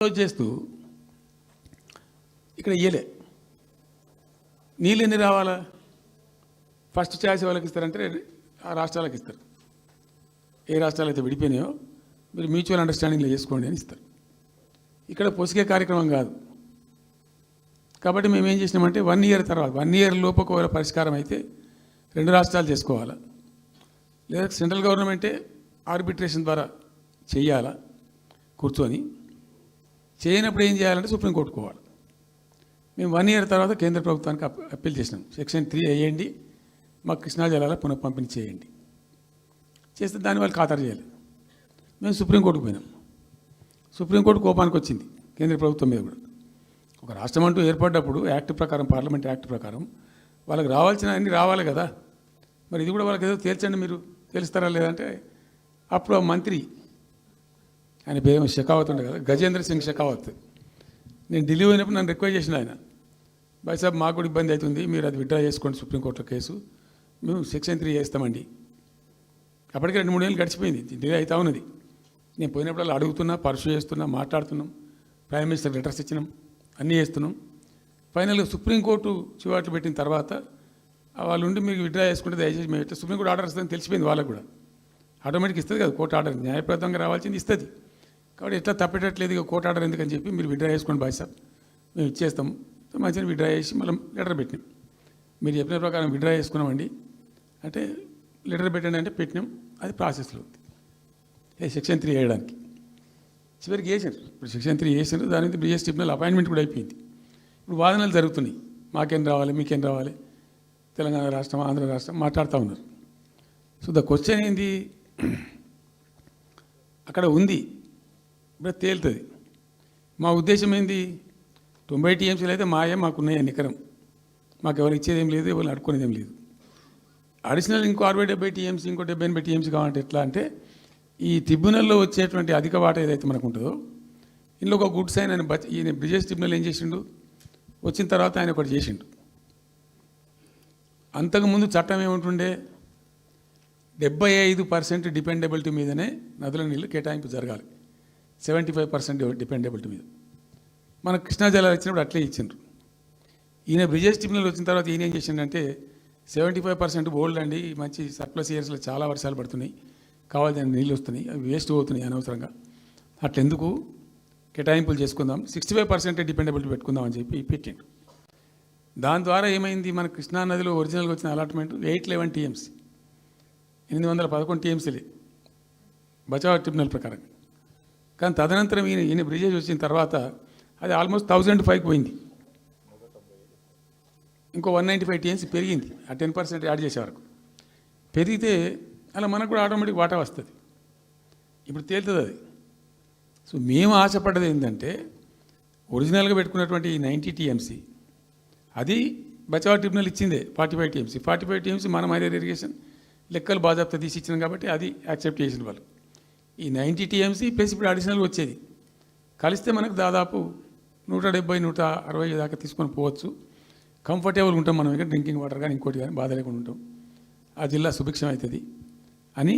చేస్తూ ఇక్కడ ఇయ్యలే. నీళ్ళు ఎన్ని రావాలా? ఫస్ట్ ఛాయిస్ వాళ్ళకి ఇస్తారంటే ఆ రాష్ట్రాలకు ఇస్తారు. ఏ రాష్ట్రాలు అయితే విడిపోయినాయో మీరు మ్యూచువల్ అండర్స్టాండింగ్లో చేసుకోండి అని ఇస్తారు. ఇక్కడ పొసిగే కార్యక్రమం కాదు. కాబట్టి మేము ఏం చేసినామంటే 1 ఇయర్ తర్వాత 1 ఇయర్ లోపు ఒకవేళ పరిష్కారం అయితే 2 రాష్ట్రాలు చేసుకోవాలా, లేదా సెంట్రల్ గవర్నమెంటే ఆర్బిట్రేషన్ ద్వారా చేయాలా కూర్చొని. చేయనప్పుడు ఏం చేయాలంటే సుప్రీంకోర్టుకు పోవాలి. మేము 1 ఇయర్ తర్వాత కేంద్ర ప్రభుత్వానికి అప్పీల్ చేసినాం. సెక్షన్ 3 వేయండి, మాకు కృష్ణా జలాల పునఃపంపిణీ చేయండి. చేస్తే దాని వాళ్ళు ఖాతరు చేయాలి. మేము సుప్రీంకోర్టుకు పోయినాం. సుప్రీంకోర్టు కోపానికి వచ్చింది కేంద్ర ప్రభుత్వం మీద కూడా. ఒక రాష్ట్రం అంటూ ఏర్పడ్డప్పుడు యాక్ట్ ప్రకారం, పార్లమెంట్ యాక్ట్ ప్రకారం వాళ్ళకి రావాల్సిన అన్నీ రావాలి కదా. మరి ఇది కూడా వాళ్ళకి ఏదో తేల్చండి, మీరు తెలుస్తారా లేదంటే అప్పుడు ఆ మంత్రి, ఆయన పేరు షెకావత్ ఉండే కదా, గజేంద్ర సింగ్ షెకావత్, నేను ఢిల్లీ పోయినప్పుడు నన్ను రిక్వెస్ట్ చేసిన ఆయన, భాయ్ సాబ్ మాకు కూడా ఇబ్బంది అవుతుంది, మీరు అది విత్డ్రా చేసుకోండి సుప్రీంకోర్టులో కేసు, మేము సెక్షన్ 3 చేస్తామండి. అప్పటికి 2-3 ఏళ్ళు గడిచిపోయింది, డిలే అవుతా ఉన్నది. నేను పోయినప్పుడు అలా అడుగుతున్నా, పర్సూ చేస్తున్నా, మాట్లాడుతున్నాం, ప్రైమ్ మినిస్టర్ లెటర్స్ ఇచ్చినాం, అన్నీ చేస్తున్నాం. ఫైనల్గా సుప్రీంకోర్టు చివాట్లు పెట్టిన తర్వాత వాళ్ళు ఉండి మీకు విత్డ్రా చేసుకుంటే దయచేసి మేము ఇట్లా సుప్రీంకోర్టు ఆర్డర్ ఇస్తుందని తెలిసిపోయింది వాళ్ళకు కూడా. ఆటోమేటిక్ ఇస్తుంది కదా కోర్టు ఆర్డర్, న్యాయప్రదంగా రావాల్సింది ఇస్తుంది. కాబట్టి ఎట్లా తప్పేటట్లేదు ఇక కోర్టు ఆర్డర్ ఎందుకని చెప్పి మీరు విత్డ్రా చేసుకోండి భాయ్ సాబ్, మేము ఇచ్చేస్తాము. మంచిగా విత్డ్రా చేసి మళ్ళీ లెటర్ పెట్టినాం. మీరు చెప్పిన ప్రకారం విత్డ్రా చేసుకున్నామండి అంటే లెటర్ పెట్టండి అంటే పెట్టినాం. అది ప్రాసెస్లో ఉంది సెక్షన్ 3 వేయడానికి. చివరికి వేసారు. ఇప్పుడు సెక్షన్ 3 వేసారు. దాని మీద బ్రిజేష్ ట్రిబ్యునల్ అపాయింట్మెంట్ కూడా అయిపోయింది. ఇప్పుడు వాదనలు జరుగుతున్నాయి, మాకేం రావాలి, మీకేం రావాలి, తెలంగాణ రాష్ట్రం, ఆంధ్ర రాష్ట్రం మాట్లాడుతూ ఉన్నారు. సో ద క్వశ్చన్ ఏంది, అక్కడ ఉంది, ఇప్పుడు తేలుతుంది. మా ఉద్దేశం ఏంది, 90 టీఎంసీలు అయితే మాకున్నాయి నికరం, మాకు ఎవరు ఇచ్చేది ఏం లేదు, ఎవరు అడుక్కునేది ఏం లేదు. అడిషనల్ ఇంకో 60-70 టీఎంసీ, ఇంకో 70-80 టీఎంసీ కావాలంటే ఎట్లా అంటే, ఈ ట్రిబ్యునల్లో వచ్చేటువంటి అధిక వాటా ఏదైతే మనకు ఉంటుందో, ఇందులో ఒక గుడ్ సైన్ ఆయన ఈయన బ్రిజేష్ ట్రిబ్యునల్ ఏం చేసిండు, వచ్చిన తర్వాత ఆయన ఒకటి చేసిండు. అంతకుముందు చట్టం ఏముంటుండే, 75% డిపెండబిలిటీ మీదనే నదుల నీళ్ళు కేటాయింపు జరగాలి, 75% డిపెండబిలిటీ మీద. మన కృష్ణా జలాలు ఇచ్చినప్పుడు అట్లే ఇచ్చిండ్రు. ఈయన బ్రిజేష్ ట్రిబ్యునల్ వచ్చిన తర్వాత ఈయన ఏం చేసిండంటే 75% బోల్డ్ అండి, మంచి సర్ప్లస్ ఇయర్స్లో చాలా వర్షాలు పడుతున్నాయి, కావాల్సిన నీళ్ళు వస్తున్నాయి, అవి వేస్ట్ అవుతున్నాయి అనవసరంగా, అట్లెందుకు కేటాయింపులు చేసుకుందాం, 65% డిపెండబిలిటీ పెట్టుకుందాం అని చెప్పి పెట్టిండు. దాని ద్వారా ఏమైంది, మన కృష్ణా నదిలో ఒరిజినల్గా వచ్చిన అలాట్మెంట్ 811 టీఎంసీ, 811 టీఎంసీలే బచావ్ ట్రిబ్యునల్ ప్రకారం. కానీ తదనంతరం ఈయన బ్రిజేష్ వచ్చిన తర్వాత అది ఆల్మోస్ట్ 1005కి పోయింది. ఇంకో 195 టీఎంసీ పెరిగింది, ఆ 10% యాడ్ చేసే వరకు పెరిగితే అలా మనకు కూడా ఆటోమేటిక్ వాటా వస్తుంది. ఇప్పుడు తేలుతుంది అది. సో మేము ఆశపడ్డది ఏంటంటే, ఒరిజినల్గా పెట్టుకున్నటువంటి ఈ 90 టీఎంసీ అది బచావ్ ట్రిబ్యునల్ ఇచ్చిందే 45 టీఎంసీ. 45 టీఎంసీ మనం హైయర్ ఇరిగేషన్ లెక్కలు బాజాప్తా తీసి ఇచ్చినాం కాబట్టి అది యాక్సెప్ట్ చేసిన వాళ్ళు. ఈ 90 టీఎంసీ ప్లస్ ఇప్పుడు అడిషనల్గా వచ్చేది కలిస్తే మనకు దాదాపు 170-160 దాకా తీసుకొని పోవచ్చు. కంఫర్టబుల్గా ఉంటాం మనం, ఇక్కడ డ్రింకింగ్ వాటర్ కానీ ఇంకోటి కానీ బాధ లేకుండా ఉంటాం, ఆ జిల్లా సుభిక్షం అవుతుంది అని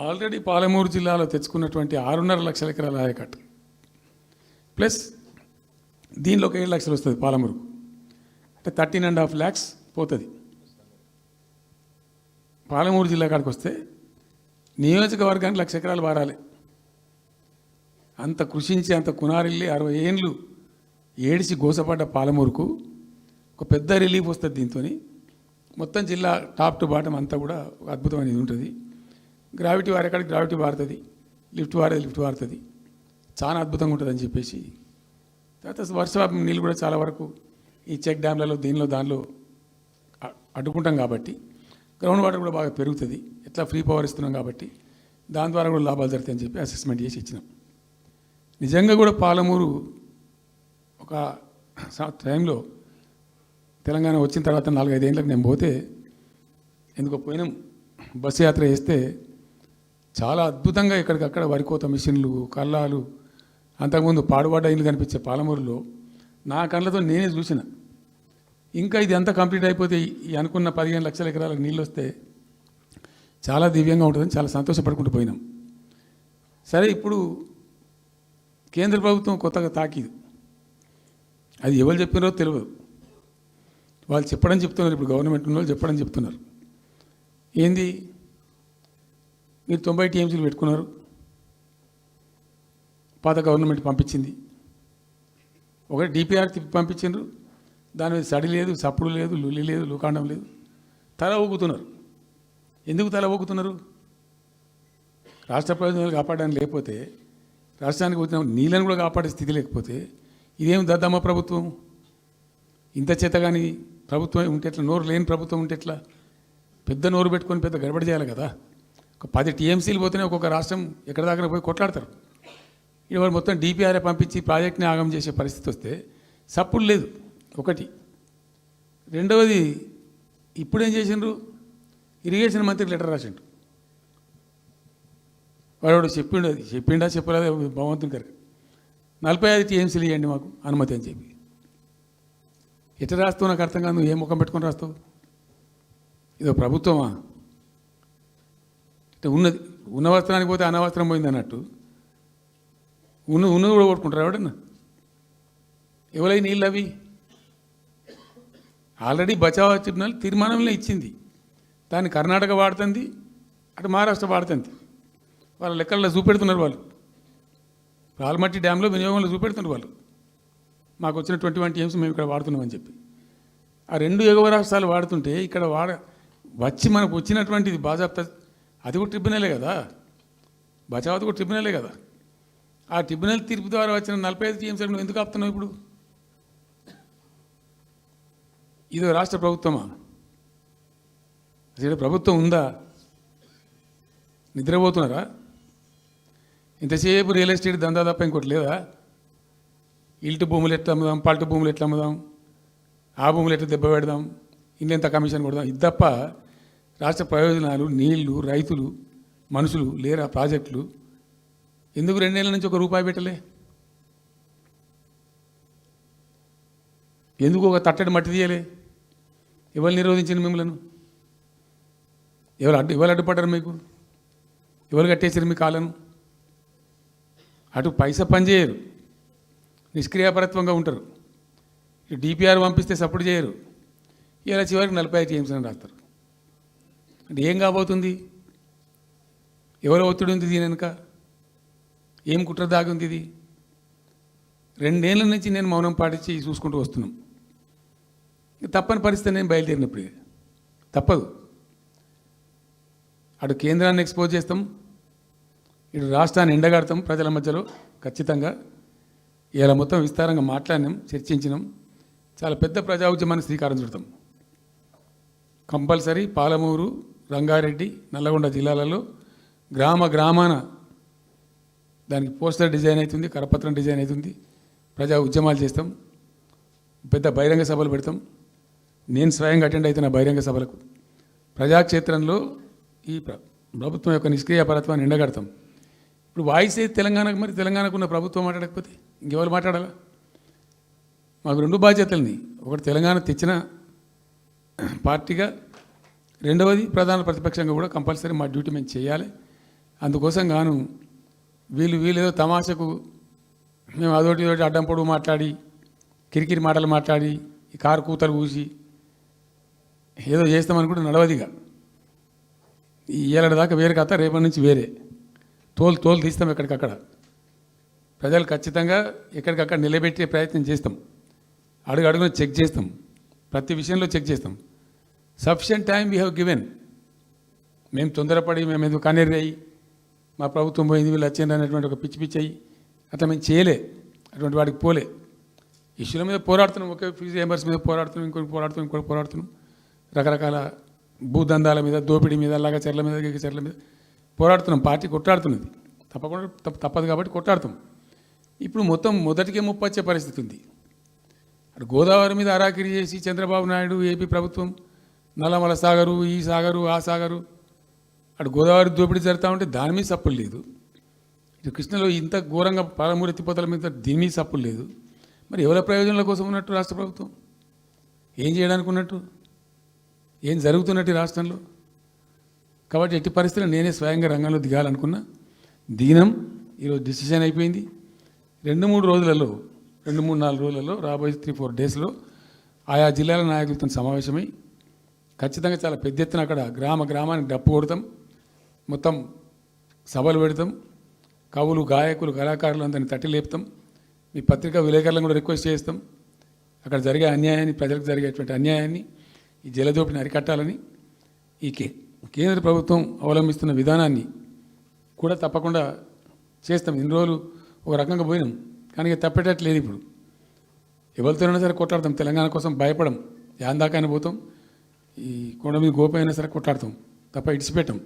ఆల్రెడీ పాలమూరు జిల్లాలో తెచ్చుకున్నటువంటి 6.5 లక్షల ఎకరాల ఆయకట్టు ప్లస్ దీనిలో ఒక 7 లక్షలు వస్తుంది పాలమూరు, అంటే 13.5 lakhs పోతుంది. పాలమూరు జిల్లా కాడికి వస్తే నియోజకవర్గానికి 1,00,000 ఎకరాలు వారాలి. అంత కృషించి అంత కునారిల్లి 60 ఏళ్ళు ఏడిసి గోసపడ్డ పాలమూరుకు ఒక పెద్ద రిలీఫ్ వస్తుంది. దీంతో మొత్తం జిల్లా టాప్ టు బాటం అంతా కూడా ఒక అద్భుతమైనది ఉంటుంది. గ్రావిటీ వారేకాడికి గ్రావిటీ వారుతుంది, లిఫ్ట్ వారుతుంది, చాలా అద్భుతంగా ఉంటుంది అని చెప్పేసి. తర్వాత వర్ష నీళ్ళు కూడా చాలా వరకు ఈ చెక్ డ్యామ్లలో దానిలో అడ్డుకుంటాం కాబట్టి గ్రౌండ్ వాటర్ కూడా బాగా పెరుగుతుంది. ఎట్లా ఫ్రీ పవర్ ఇస్తున్నాం కాబట్టి దాని ద్వారా కూడా లాభాలు జరుగుతాయని చెప్పి అసెస్మెంట్ చేసి ఇచ్చినాం. నిజంగా కూడా పాలమూరు ఒక టైంలో తెలంగాణ వచ్చిన తర్వాత 4-5 ఏళ్ళకి నేను పోతే, ఎందుకో పోయినాం, బస్సు యాత్ర చేస్తే చాలా అద్భుతంగా ఎక్కడికక్కడ వరికోత మిషన్లు, కల్లాలు, అంతకుముందు పాడుబడ్డ ఇల్లు కనిపించే పాలమూరులో నా కళ్ళతో నేనే చూసిన. ఇంకా ఇది అంతా కంప్లీట్ అయిపోతే ఈ అనుకున్న 15 లక్షల ఎకరాలకు నీళ్ళు వస్తే చాలా దివ్యంగా ఉంటుందని చాలా సంతోషపడుకుంటూ పోయినాం. సరే, ఇప్పుడు కేంద్ర ప్రభుత్వం కొత్తగా తాకీదు. అది ఎవరు చెప్పినారో తెలియదు. వాళ్ళు చెప్పడం చెప్తున్నారు. ఇప్పుడు గవర్నమెంట్ ఉన్న వాళ్ళు చెప్పడం చెప్తున్నారు. ఏంది, మీరు 90 టీఎంసీలు పెట్టుకున్నారు, పాత గవర్నమెంట్ పంపించింది. ఒకటి డిపిఆర్ తిప్పి పంపించిండ్రు, దాని మీద సడి లేదు, సప్పుడు లేదు, లుల్లి లేదు, లూకాండం లేదు. తల ఊగుతున్నారు. ఎందుకు తల ఊగుతున్నారు? రాష్ట్ర ప్రయోజనాలు కాపాడడానికి లేకపోతే, రాష్ట్రానికి వచ్చిన నీళ్ళని కూడా కాపాడే స్థితి లేకపోతే ఇదేం దద్దమ్మ ప్రభుత్వం? ఇంత చేత కానీ ప్రభుత్వం ఉంటే ఎట్లా? నోరు లేని ప్రభుత్వం ఉంటే ఎట్లా? పెద్ద నోరు పెట్టుకొని పెద్ద గడబడి చేయాలి కదా. ఒక 10 టీఎంసీలు పోతేనే ఒక్కొక్క రాష్ట్రం ఎక్కడ దాకా పోయి కొట్లాడతారు. ఇవాళ మొత్తం డిపిఆర్ఏ పంపించి ప్రాజెక్ట్ని ఆగం చేసే పరిస్థితి వస్తే సప్పుడు లేదు ఒకటి. రెండవది, ఇప్పుడేం చేసిండ్రు, ఇరిగేషన్ మంత్రికి లెటర్ రాసిండు. వాడు చెప్పిండా చెప్పలేదు భగవంతుని గారికి, 45 టీఎంసీలు ఇవ్వండి మాకు అనుమతి అని చెప్పి. ఎట్లా రాస్తావు నాకు అర్థం కాదు. నువ్వు ఏ ముఖం పెట్టుకొని రాస్తావు? ఇదో ప్రభుత్వమా? ఉన్న వస్త్రానికి పోతే అనవస్త్రం పోయింది అన్నట్టు ఉన్నది కూడా కొట్టుకుంటారు ఎవడన్నా? ఎవరై నీళ్ళు అవి? ఆల్రెడీ బచావ్ ట్రిబ్యునల్ తీర్మానంలో ఇచ్చింది. దాన్ని కర్ణాటక వాడుతుంది, అటు మహారాష్ట్ర వాడుతుంది. వాళ్ళ లెక్కల్లో చూపెడుతున్నారు వాళ్ళు. ఆల్మట్టి డ్యాంలో వినియోగంలో చూపెడుతున్నారు వాళ్ళు. మాకు వచ్చిన 21 టీఎంసీ మేము ఇక్కడ వాడుతున్నామని చెప్పి. ఆ 2 ఎగువ రాష్ట్రాలు వాడుతుంటే ఇక్కడ వచ్చి మనకు వచ్చినటువంటిది బాజాప్తా, అది కూడా ట్రిబ్యునలే కదా. బచావత్ కూడా ట్రిబ్యునలే కదా. ఆ ట్రిబ్యునల్ తీర్పు ద్వారా వచ్చిన 45 టీఎంసీలు నువ్వు ఎందుకు ఆపుతున్నావు ఇప్పుడు? ఇదో రాష్ట్ర ప్రభుత్వమా? అసలు ప్రభుత్వం ఉందా? నిద్రపోతున్నారా? ఇంతసేపు రియల్ ఎస్టేట్ దందా తప్ప ఇంకోటి లేదా? ఇల్టు భూములు ఎట్లా అమ్ముదాం, పల్టు భూములు ఎట్లా అమ్ముదాం, ఆ భూములు ఎట్లా దెబ్బ పెడదాం, ఇంకెంత కమిషన్ కొడదాం, ఇది తప్ప రాష్ట్ర ప్రయోజనాలు, నీళ్లు, రైతులు, మనుషులు లేరా? ప్రాజెక్టులు ఎందుకు 2 నెలల నుంచి ₹1 పెట్టలే? ఎందుకు ఒక తట్టడి మట్టి తీయలే? ఎవరు నిరోధించిన మిమ్మల్ని? ఎవరు అడ్డుపడ్డారు మీకు? ఎవరు కట్టేసారు మీ కాళ్ళను? అటు పైసా పనిచేయరు, నిష్క్రియాపరత్వంగా ఉంటారు. డిపిఆర్ పంపిస్తే సపోర్ట్ చేయరు. ఇలా చివరికి 45 టీఎంసీ అని రాస్తారు. అంటే ఏం కాబోతుంది? ఎవరో ఒత్తిడి ఉంది దీని వెనుక? ఏం కుట్ర దాగి ఉంది ఇది? 2 ఏళ్ళ నుంచి నేను మౌనం పాటించి చూసుకుంటూ వస్తున్నాం. తప్పని పరిస్థితి నేను బయలుదేరినప్పుడు తప్పదు. అటు కేంద్రాన్ని ఎక్స్పోజ్ చేస్తాం, ఇటు రాష్ట్రాన్ని ఎండగడతాం ప్రజల మధ్యలో ఖచ్చితంగా. ఇలా మొత్తం విస్తారంగా మాట్లాడినాం, చర్చించినాం. చాలా పెద్ద ప్రజా ఉద్యమాన్ని శ్రీకారం చుడతాం. కంపల్సరీ పాలమూరు, రంగారెడ్డి, నల్లగొండ జిల్లాలలో గ్రామాన దానికి పోస్టర్ డిజైన్ అవుతుంది, కరపత్రం డిజైన్ అవుతుంది. ప్రజా ఉద్యమాలు చేస్తాం, పెద్ద బహిరంగ సభలు పెడతాం. నేను స్వయంగా అటెండ్ అవుతున్న బహిరంగ సభలకు. ప్రజాక్షేత్రంలో ఈ ప్రభుత్వం యొక్క నిష్క్రియాపరత్వాన్ని ఎండగడతాం. ఇప్పుడు వాయిస్ అయితే తెలంగాణకు, మరి తెలంగాణకు ఉన్న ప్రభుత్వం మాట్లాడకపోతే ఇంకెవరు మాట్లాడాలా? మాకు 2 బాధ్యతలని, ఒకటి తెలంగాణ తెచ్చిన పార్టీగా, రెండవది ప్రధాన ప్రతిపక్షంగా కూడా కంపల్సరీ మా డ్యూటీ మేము చేయాలి. అందుకోసం గాను వీళ్ళు ఏదో తమాషకు మేము అదోటి ఇదోటి అడ్డం పొడుగు మాట్లాడి, కిరికిరి మాటలు మాట్లాడి, ఈ కారు కూతలు కూసి ఏదో చేస్తామనుకుంటే నడవదిగా. ఈ ఏళ్ళ దాకా వేరే కథ, రేపటి నుంచి వేరే తోలు తీస్తాం ఎక్కడికక్కడ. ప్రజలు ఖచ్చితంగా ఎక్కడికక్కడ నిలబెట్టే ప్రయత్నం చేస్తాం. అడుగున చెక్ చేస్తాం, ప్రతి విషయంలో చెక్ చేస్తాం. Sufficient time we have given. మేము తొందరపడి మేము ఎందుకు కన్నెర్రయ్యి మా ప్రభుత్వం పోయింది వీళ్ళు వచ్చింది అనేటువంటి ఒక పిచ్చి అయ్యి అట్లా మేము చేయలే, అటువంటి వాడికి పోలే. ఇష్యూల మీద పోరాడుతున్నాం, ఒకే ఫీజు రియంబర్స్ మీద పోరాడుతున్నాం, ఇంకోటి పోరాడుతున్నాం, రకరకాల భూదందాల మీద, దోపిడీ మీద, చెర్ల మీద పోరాడుతున్నాం. పార్టీ కొట్లాడుతున్నది, తప్పదు కాబట్టి కొట్లాడుతాం. ఇప్పుడు మొత్తం మొదటికే ముప్పు వచ్చే పరిస్థితి ఉంది. అటు గోదావరి మీద అరాకిరి చేసి చంద్రబాబు నాయుడు, ఏపీ ప్రభుత్వం నల్లమల సాగరు, ఈ సాగరు, ఆ సాగరు, అటు గోదావరి దోపిడీ జరుగుతూ ఉంటే దాని మీద సప్పులు లేదు. ఇటు కృష్ణలో ఇంత ఘోరంగా పాలమూరు ఎత్తిపోతల మీద దీని మీద సప్పులు లేదు. మరి ఎవరి ప్రయోజనాల కోసం ఉన్నట్టు రాష్ట్ర ప్రభుత్వం? ఏం చేయడానికి ఉన్నట్టు? ఏం జరుగుతున్నట్టు రాష్ట్రంలో? కాబట్టి ఎట్టి పరిస్థితుల్లో నేనే స్వయంగా రంగంలో దిగాలనుకున్నా. దిగినం, ఈరోజు డిసిషన్ అయిపోయింది. 2-3 రోజులలో 2-3-4 రోజులలో రాబోయే 3-4 డేస్లో ఆయా జిల్లాల నాయకులతో సమావేశమై ఖచ్చితంగా చాలా పెద్ద ఎత్తున అక్కడ గ్రామానికి డప్పు కొడతాం, మొత్తం సభలు పెడతాం, కవులు గాయకులు కళాకారులు అందరినీ తట్టి లేపుతాం, మీ పత్రికా విలేకరులను కూడా రిక్వెస్ట్ చేస్తాం. అక్కడ జరిగే అన్యాయాన్ని, ప్రజలకు జరిగేటువంటి అన్యాయాన్ని, ఈ జలదోపిని అరికట్టాలని ఈ కేంద్ర ప్రభుత్వం అవలంబిస్తున్న విధానాన్ని కూడా తప్పకుండా చేస్తాం. ఇన్ని రోజులు ఒక రకంగా పోయినాం, కానీ తప్పేటట్లేదు. ఇప్పుడు ఎవరితోనైనా సరే కొట్లాడతాం, తెలంగాణ కోసం భయపడం, యాందాకాని పోతాం, ఈ కొండ మీద గోపైనా సరే కొట్లాడతాం, తప్ప ఇడిచిపెట్టాం.